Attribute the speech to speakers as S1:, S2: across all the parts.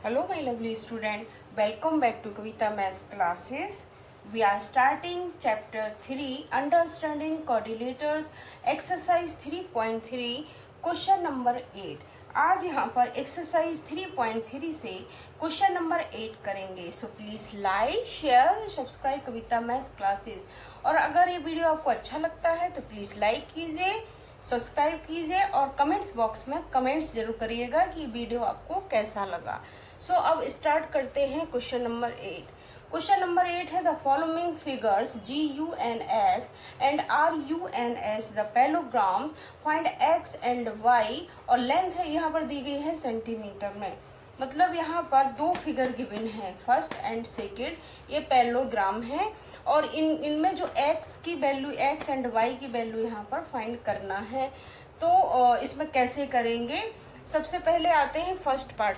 S1: Hello, my lovely student. Welcome back to Kavita Maths classes. We are starting chapter 3, Understanding Coordinators, exercise 3.3, question number 8. आज यहाँ पर exercise 3.3 से question number 8 करेंगे. So please like, share, subscribe Kavita maths classes. और अगर ये video आपको अच्छा लगता है तो प्लीज़ लाइक कीजिए, सब्सक्राइब कीजिए और कमेंट्स बॉक्स में कमेंट्स जरूर करिएगा कि वीडियो आपको कैसा लगा. सो अब स्टार्ट करते हैं क्वेश्चन नंबर 8. क्वेश्चन नंबर 8 है the following figures GUNS and RUNS the parallelogram find X and Y और लेंथ है यहाँ पर दी गई है सेंटीमीटर में. मतलब यहाँ पर दो फिगर गिवन है, फर्स्ट एंड सेकेंड. ये पैलोग्राम है और इनमें जो x की वैल्यू, x एंड y की वैल्यू यहाँ पर फाइंड करना है. तो इसमें कैसे करेंगे? सबसे पहले आते हैं फर्स्ट पार्ट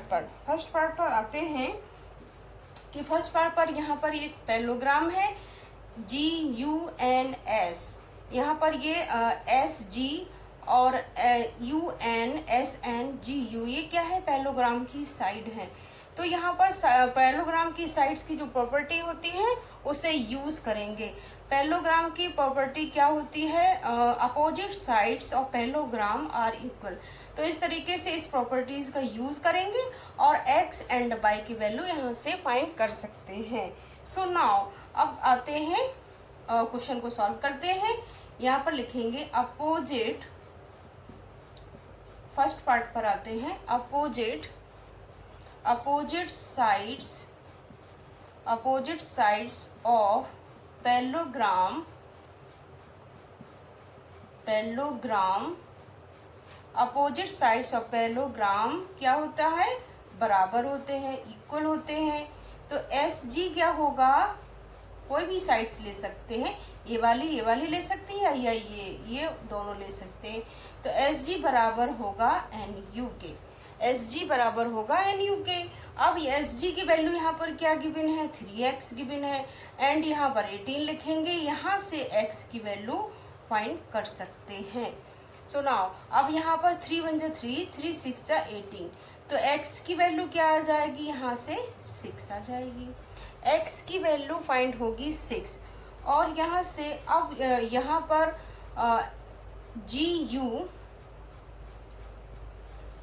S1: पर आते हैं कि फर्स्ट पार्ट पर यहाँ पर एक पैलोग्राम है GUNS. यहाँ पर ये SG और UNSNGU ये क्या है? पैलोग्राम की साइड है. तो यहाँ पर पैलोग्राम की साइड्स की जो प्रॉपर्टी होती है उसे यूज करेंगे. पैलोग्राम की प्रॉपर्टी क्या होती है? Opposite sides of parallelogram are equal. तो इस तरीके से इस प्रॉपर्टीज का यूज करेंगे और x एंड y की वैल्यू यहाँ से फाइंड कर सकते हैं. सो नाउ अब आते हैं क्वेश्चन को सॉल्व करते हैं. यहाँ पर लिखेंगे अपोजिट, फर्स्ट पार्ट पर आते हैं. Opposite sides of parallelogram opposite sides of parallelogram क्या होता है? बराबर होते हैं, इक्वल होते हैं. तो SG क्या होगा? कोई भी साइड्स ले सकते हैं, ये वाली ले सकते हैं या ये दोनों ले सकते हैं. तो SG बराबर होगा NU के. SG बराबर होगा NU के. अब SG की वैल्यू यहाँ पर क्या गिवन है? 3x गिवन है एंड यहाँ पर 18 लिखेंगे. यहाँ से x की वैल्यू फाइंड कर सकते हैं. सो नाउ अब यहाँ पर 3 1 जा 3, 3 6 जा 18. तो x की वैल्यू क्या आ जाएगी? यहाँ से 6 आ जाएगी. x की वैल्यू फाइंड होगी 6. और यहाँ से अब यहाँ पर GU,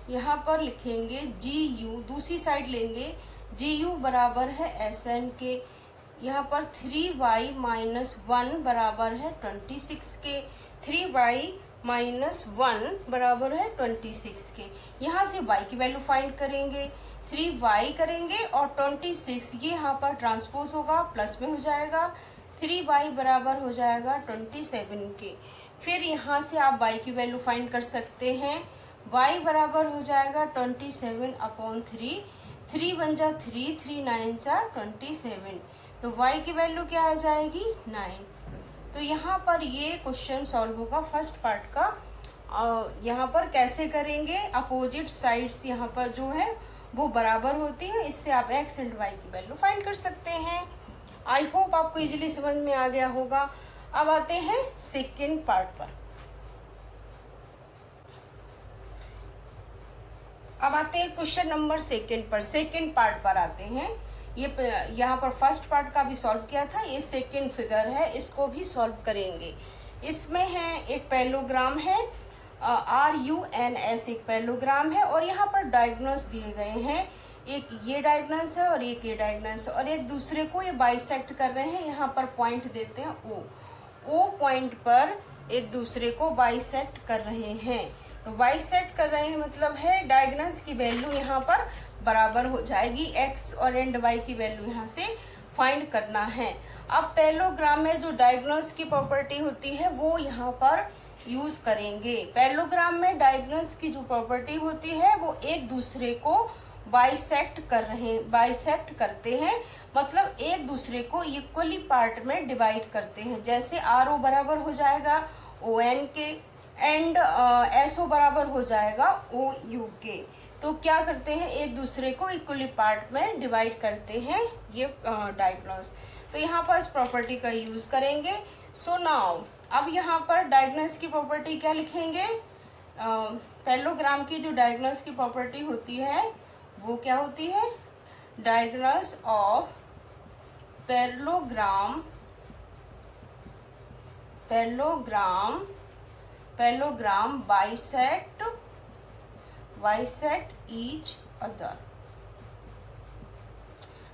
S1: यहाँ पर लिखेंगे GU, दूसरी साइड लेंगे. GU बराबर है SN के. यहाँ पर 3y माइनस 1 बराबर है 26 के. 3y माइनस 1 बराबर है 26 के. यहाँ से y की वैल्यू फाइंड करेंगे. 3y करेंगे और 26 ये यहाँ पर ट्रांसपोज होगा, प्लस में हो जाएगा. 3y बराबर हो जाएगा 27 के. फिर यहाँ से आप y की वैल्यू फाइंड कर सकते हैं. y बराबर हो जाएगा 27/3. 3 1 जा 3, 3 9 जा 27. तो y की वैल्यू क्या आ जाएगी? 9. तो यहाँ पर ये क्वेश्चन सॉल्व होगा फर्स्ट पार्ट का. यहाँ पर कैसे करेंगे? अपोजिट साइड्स यहाँ पर जो है वो बराबर होती है, इससे आप x एंड y की वैल्यू फाइंड कर सकते हैं. आई होप आपको इजीली समझ में आ गया होगा. अब आते हैं सेकेंड पार्ट पर. अब आते हैं क्वेश्चन नंबर सेकेंड पार्ट पर आते हैं. ये यहाँ पर फर्स्ट पार्ट का भी सॉल्व किया था, ये सेकेंड फिगर है, इसको भी सॉल्व करेंगे. इसमें है एक पैलोग्राम है, RUNS एक पैलोग्राम है और यहाँ पर डायगोनल्स दिए गए हैं. एक ये डायगोनल्स है और एक ये डायगोनल्स है और एक दूसरे को ये बाइसेक्ट कर रहे हैं. यहाँ पर पॉइंट देते हैं O पॉइंट पर एक दूसरे को बाइसेक्ट कर रहे हैं. तो बाइसेक्ट कर रहे हैं मतलब है डायगोनल्स की वैल्यू यहाँ पर बराबर हो जाएगी. x और एंड y की वैल्यू यहाँ से फाइंड करना है. अब पैलोग्राम में जो डायगोनल्स की प्रॉपर्टी होती है वो यहाँ पर यूज करेंगे. पैलोग्राम में डायगोनल्स की जो प्रॉपर्टी होती है वो एक दूसरे को बाइसेक्ट करते हैं, मतलब एक दूसरे को इक्वली पार्ट में डिवाइड करते हैं. जैसे RO बराबर हो जाएगा ON के एंड SO बराबर हो जाएगा OU के. तो क्या करते हैं? एक दूसरे को इक्वली पार्ट में डिवाइड करते हैं ये डायगोनल्स. तो यहाँ पर इस प्रॉपर्टी का यूज करेंगे. सो नाउ अब यहाँ पर डायगोनल्स की प्रॉपर्टी क्या लिखेंगे? पैरेललोग्राम की जो डायगोनल्स की प्रॉपर्टी होती है वो क्या होती है, diagonals of parallelogram bisect each other.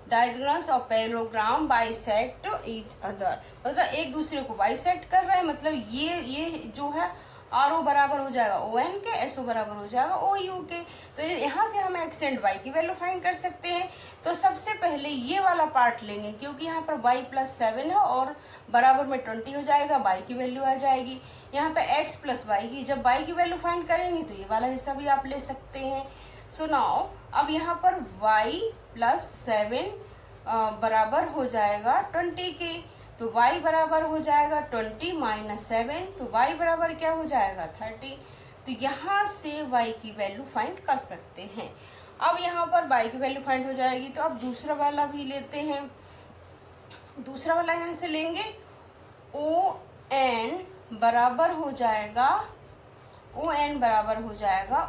S1: Diagonals of parallelogram bisect each other, मतलब एक दूसरे को बाइसेक्ट कर रहे हैं, मतलब ये जो है आर ओ बराबर हो जाएगा ओ एन के, एस ओ बराबर हो जाएगा ओ यू के। तो यहाँ से हम एक्स एंड वाई की वैल्यू फाइंड कर सकते हैं। तो सबसे पहले ये वाला पार्ट लेंगे, क्योंकि यहाँ पर y प्लस 7 है और बराबर में 20 हो जाएगा, y की वैल्यू आ जाएगी। यहाँ पे x प्लस वाई की, जब y की वैल्यू फाइंड करेंगे तो ये वाला हिस्सा भी आप ले सकते हैं। सो नाउ अब यहाँ पर y प्लस 7 बराबर हो जाएगा 20 के, तो y बराबर हो जाएगा 20 माइनस 7, तो y बराबर क्या हो जाएगा 30। तो यहाँ से y की वैल्यू फाइंड कर सकते हैं। अब यहाँ पर y की वैल्यू फाइंड हो जाएगी, तो अब दूसरा वाला भी लेते हैं। दूसरा वाला यहाँ से लेंगे, ओ एन बराबर हो जाएगा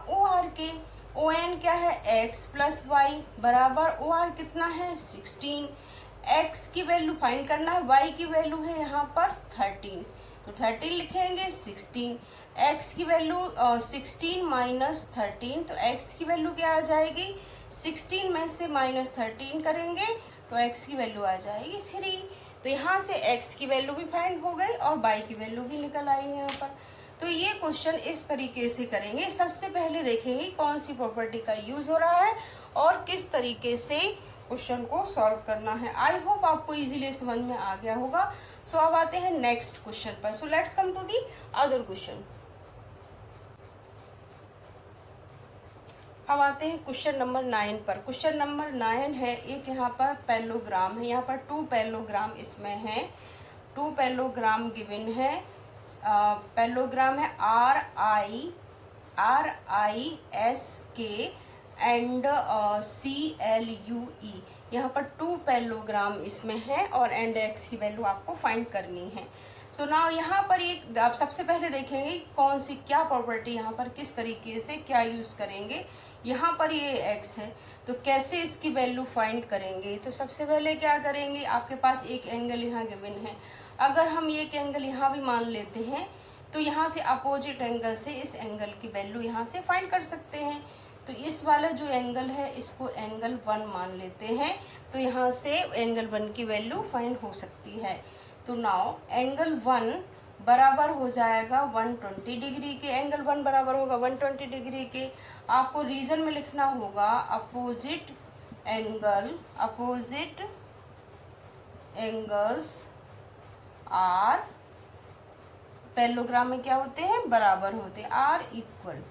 S1: ओ आर के। ओ एन क्या है x प्लस वाई बराबर ओ आर कितना है 16। x की वैल्यू फाइंड करना है, y की वैल्यू है यहाँ पर 13, तो 13 लिखेंगे 16। x की वैल्यू 16 माइनस 13, तो x की वैल्यू क्या आ जाएगी 16 में से माइनस 13 करेंगे तो x की वैल्यू आ जाएगी 3। तो यहाँ से x की वैल्यू भी फाइंड हो गई और y की वैल्यू भी निकल आई यहाँ पर। तो ये क्वेश्चन इस तरीके से करेंगे। सबसे पहले देखेंगे कौन सी प्रॉपर्टी का यूज हो रहा है और किस तरीके से क्वेश्चन को सॉल्व करना है। आई होप आपको इजीली समझ में आ गया होगा। सो अब आते हैं नेक्स्ट क्वेश्चन पर। So let's come to the other question. अब आते हैं क्वेश्चन नंबर 9 पर। क्वेश्चन नंबर 9 है, एक यहाँ पर पैरेललोग्राम है, यहाँ पर 2 पैरेललोग्राम इसमें है, 2 पैरेललोग्राम गिवन है। पैरेललोग्राम है RISK एंड CLUE। यहाँ पर 2 पैरेललोग्राम इसमें है और एंड x की वैल्यू आपको फाइंड करनी है। सो नाउ यहाँ पर एक आप सबसे पहले देखेंगे कौन सी क्या प्रॉपर्टी यहाँ पर किस तरीके से क्या यूज करेंगे। यहाँ पर ये x है तो कैसे इसकी वैल्यू फाइंड करेंगे। तो सबसे पहले क्या करेंगे, आपके पास एक एंगल यहाँ गिवन है, अगर हम एक एंगल यहाँ भी मान लेते हैं तो यहाँ से अपोजिट एंगल से इस एंगल की वैल्यू यहाँ से फाइंड कर सकते हैं। तो इस वाला जो एंगल है इसको एंगल 1 मान लेते हैं, तो यहाँ से एंगल 1 की वैल्यू फाइंड हो सकती है। तो नाउ एंगल 1 बराबर हो जाएगा 120 डिग्री के। एंगल 1 बराबर होगा 120 डिग्री के। आपको रीजन में लिखना होगा अपोजिट एंगल्स आर, पैरेललोग्राम में क्या होते हैं बराबर होते हैं, are equal,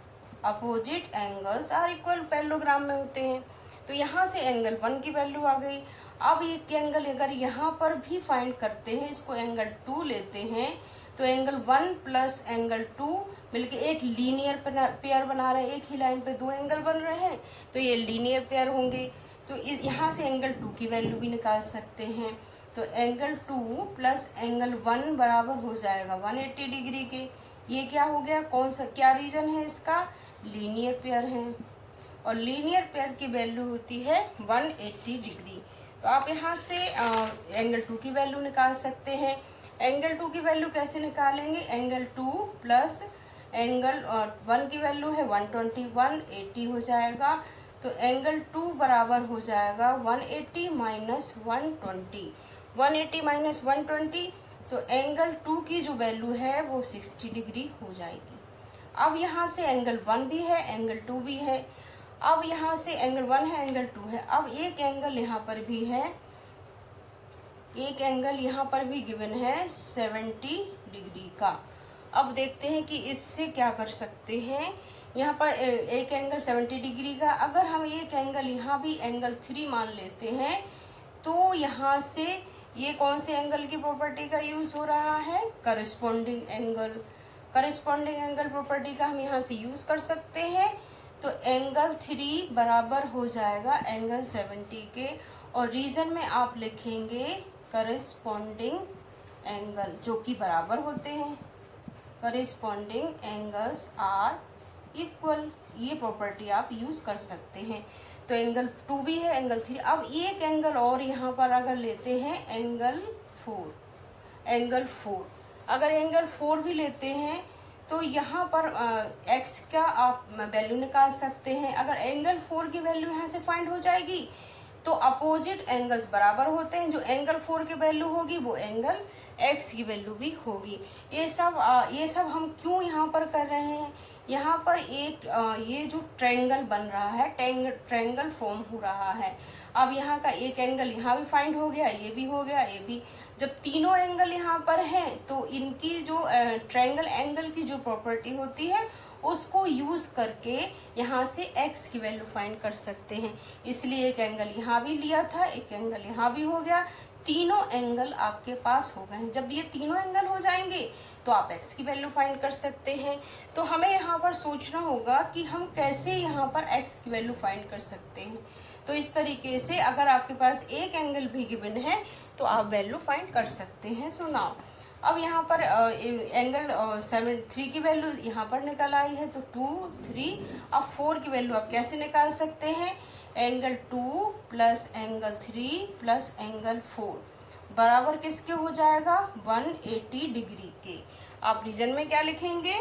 S1: opposite angles are equal parallelogram में होते हैं। तो यहाँ से एंगल 1 की वैल्यू आ गई। अब एक एंगल अगर यहाँ पर भी फाइंड करते हैं, इसको एंगल 2 लेते हैं, तो एंगल 1 प्लस एंगल 2 मिलके एक लीनियर पेयर बना रहे हैं। एक ही लाइन पे 2 एंगल बन रहे हैं तो ये लीनियर पेयर होंगे। तो इस यहाँ से एंगल 2 की वैल्यू भी निकाल सकते हैं। तो एंगल 2 प्लस एंगल 1 बराबर हो जाएगा 180 डिग्री के। ये क्या हो गया, कौन सा क्या रीजन है इसका, लीनियर पेयर है और लीनियर पेयर की वैल्यू होती है 180 डिग्री। तो आप यहाँ से एंगल 2 की वैल्यू निकाल सकते हैं। एंगल 2 की वैल्यू कैसे निकालेंगे, एंगल 2 प्लस एंगल 1 की वैल्यू है 120, 180 हो जाएगा। तो एंगल 2 बराबर हो जाएगा 180 माइनस 120, 180 माइनस 120, तो एंगल 2 की जो वैल्यू है वो 60 डिग्री हो जाएगी। अब यहाँ से एंगल 1 भी है, एंगल 2 भी है। अब यहाँ से एंगल 1 है, एंगल 2 है। अब एक एंगल यहाँ पर भी है, एक एंगल यहाँ पर भी गिवन है 70 डिग्री का। अब देखते हैं कि इससे क्या कर सकते हैं। यहाँ पर एक एंगल 70 डिग्री का, अगर हम एक एंगल यहाँ भी एंगल 3 मान लेते हैं तो यहाँ से ये कौन से एंगल की प्रॉपर्टी का यूज हो रहा है, करस्पॉन्डिंग एंगल प्रॉपर्टी का हम यहाँ से यूज कर सकते हैं। तो एंगल 3 बराबर हो जाएगा एंगल 70 के और रीजन में आप लिखेंगे करस्पॉन्डिंग एंगल जो कि बराबर होते हैं, करस्पॉन्डिंग एंगल्स आर इक्वल। ये प्रॉपर्टी आप यूज कर सकते हैं। तो एंगल 2 भी है, एंगल 3। अब एक एंगल और यहाँ पर अगर लेते हैं एंगल 4, अगर एंगल 4 भी लेते हैं तो यहाँ पर x का आप वैल्यू निकाल सकते हैं। अगर एंगल 4 की वैल्यू यहाँ से फाइंड हो जाएगी तो अपोजिट एंगल्स बराबर होते हैं, जो एंगल 4 की वैल्यू होगी वो एंगल x की वैल्यू भी होगी। ये सब हम क्यों यहाँ पर कर रहे हैं, यहाँ पर एक ये जो ट्रायंगल बन रहा है, ट्रायंगल फॉर्म हो रहा है। अब यहाँ का एक एंगल यहाँ भी फाइंड हो गया, ये भी हो गया, ये भी। जब तीनों एंगल यहाँ पर हैं तो इनकी जो ट्रायंगल एंगल की जो प्रॉपर्टी होती है उसको यूज करके यहाँ से x की वैल्यू फाइंड कर सकते हैं। इसलिए एक एंगल यहाँ भी लिया था, एक एंगल यहाँ भी हो गया, तीनों एंगल आपके पास हो गए हैं। जब ये तीनों एंगल हो जाएंगे तो आप x की वैल्यू फाइंड कर सकते हैं। तो हमें यहाँ पर सोचना होगा कि हम कैसे यहाँ पर x की वैल्यू फाइंड कर सकते हैं। तो इस तरीके से अगर आपके पास एक एंगल भी गिवन है तो आप वैल्यू फाइंड कर सकते हैं। सो नाउ अब यहाँ पर एंगल 3 की वैल्यू यहाँ पर निकल आई है, तो 2, 3। अब 4 की वैल्यू आप कैसे निकाल सकते हैं, angle 2 plus angle 3 plus angle 4 बराबर किसके हो जाएगा, 180 डिग्री के। आप रीजन में क्या लिखेंगे,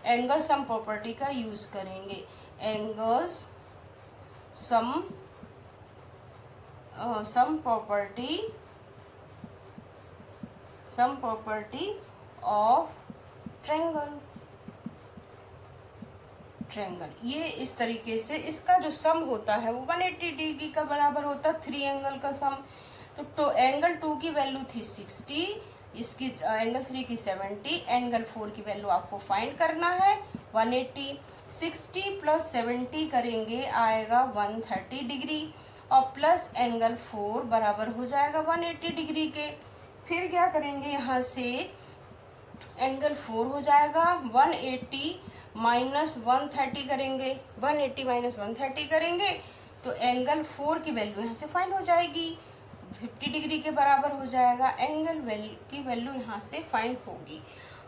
S1: एंगल सम प्रॉपर्टी का यूज करेंगे। Angles sum property of triangle. ये इस तरीके से इसका जो सम होता है वो 180 डिग्री का बराबर होता है 3 एंगल का सम। तो एंगल 2 की वैल्यू थी 60, इसकी एंगल 3 की 70, एंगल 4 की वैल्यू आपको फाइंड करना है 180। 60 प्लस 70 करेंगे आएगा 130 डिग्री, और प्लस एंगल 4 बराबर हो जाएगा 180 डिग्री के। फिर क्या करेंगे, यहाँ से एंगल 4 हो जाएगा 180 माइनस 130 करेंगे, 180 माइनस 130 करेंगे तो एंगल 4 की वैल्यू यहाँ से फाइंड हो जाएगी, 50 डिग्री के बराबर हो जाएगा। एंगल की वैल्यू यहाँ से फाइंड होगी।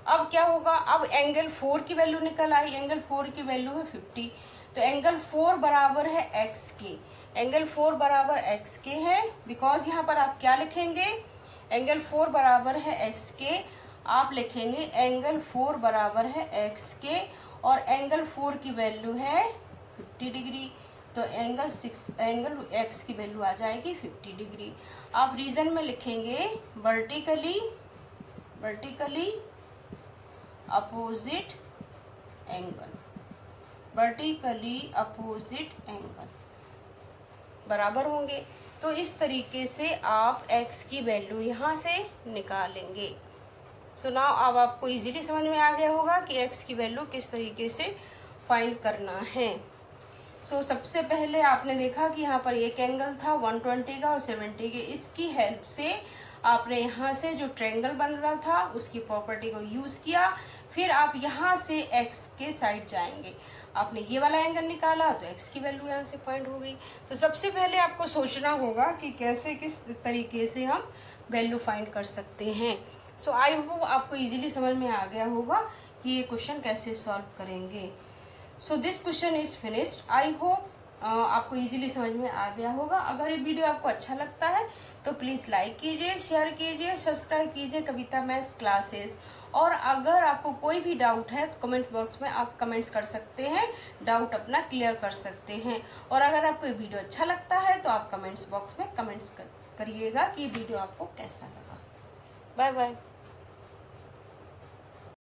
S1: अब क्या होगा, अब एंगल 4 की वैल्यू निकल आई, एंगल 4 की वैल्यू है 50, तो एंगल 4 बराबर है x के। एंगल 4 बराबर x के है, बिकॉज यहाँ पर आप क्या लिखेंगे, एंगल 4 बराबर है x के, आप लिखेंगे एंगल 4 बराबर है x के, और एंगल 4 की वैल्यू है 50 डिग्री, तो एंगल x की वैल्यू आ जाएगी 50 डिग्री। आप रीजन में लिखेंगे वर्टिकली अपोजिट एंगल बराबर होंगे। तो इस तरीके से आप x की वैल्यू यहाँ से निकालेंगे। सो नाउ अब आपको इजीली समझ में आ गया होगा कि x की वैल्यू किस तरीके से फाइंड करना है। सो सबसे पहले आपने देखा कि यहाँ पर एक एंगल था 120 का और 70 के, इसकी हेल्प से आपने यहाँ से जो ट्रायंगल बन रहा था उसकी प्रॉपर्टी को यूज़ किया। फिर आप यहाँ से x के साइड जाएंगे, आपने ये वाला एंगल निकाला तो x की वैल्यू यहाँ से फाइंड हो गई। तो सबसे पहले आपको सोचना होगा कि कैसे किस तरीके से हम वैल्यू फाइंड कर सकते हैं। सो आई होप आपको इजीली समझ में आ गया होगा कि ये क्वेश्चन कैसे सॉल्व करेंगे। So this question is finished. I hope आपको इजीली समझ में आ गया होगा। अगर ये वीडियो आपको अच्छा लगता है तो प्लीज़ लाइक कीजिए, शेयर कीजिए, सब्सक्राइब कीजिए कविता मैथ्स क्लासेस। और अगर आपको कोई भी डाउट है तो कमेंट बॉक्स में आप कमेंट्स कर सकते हैं, डाउट अपना क्लियर कर सकते हैं। और अगर आपको ये वीडियो अच्छा लगता है तो आप कमेंट्स बॉक्स में कमेंट्स करिएगा कि ये वीडियो आपको कैसा लगा। Bye bye.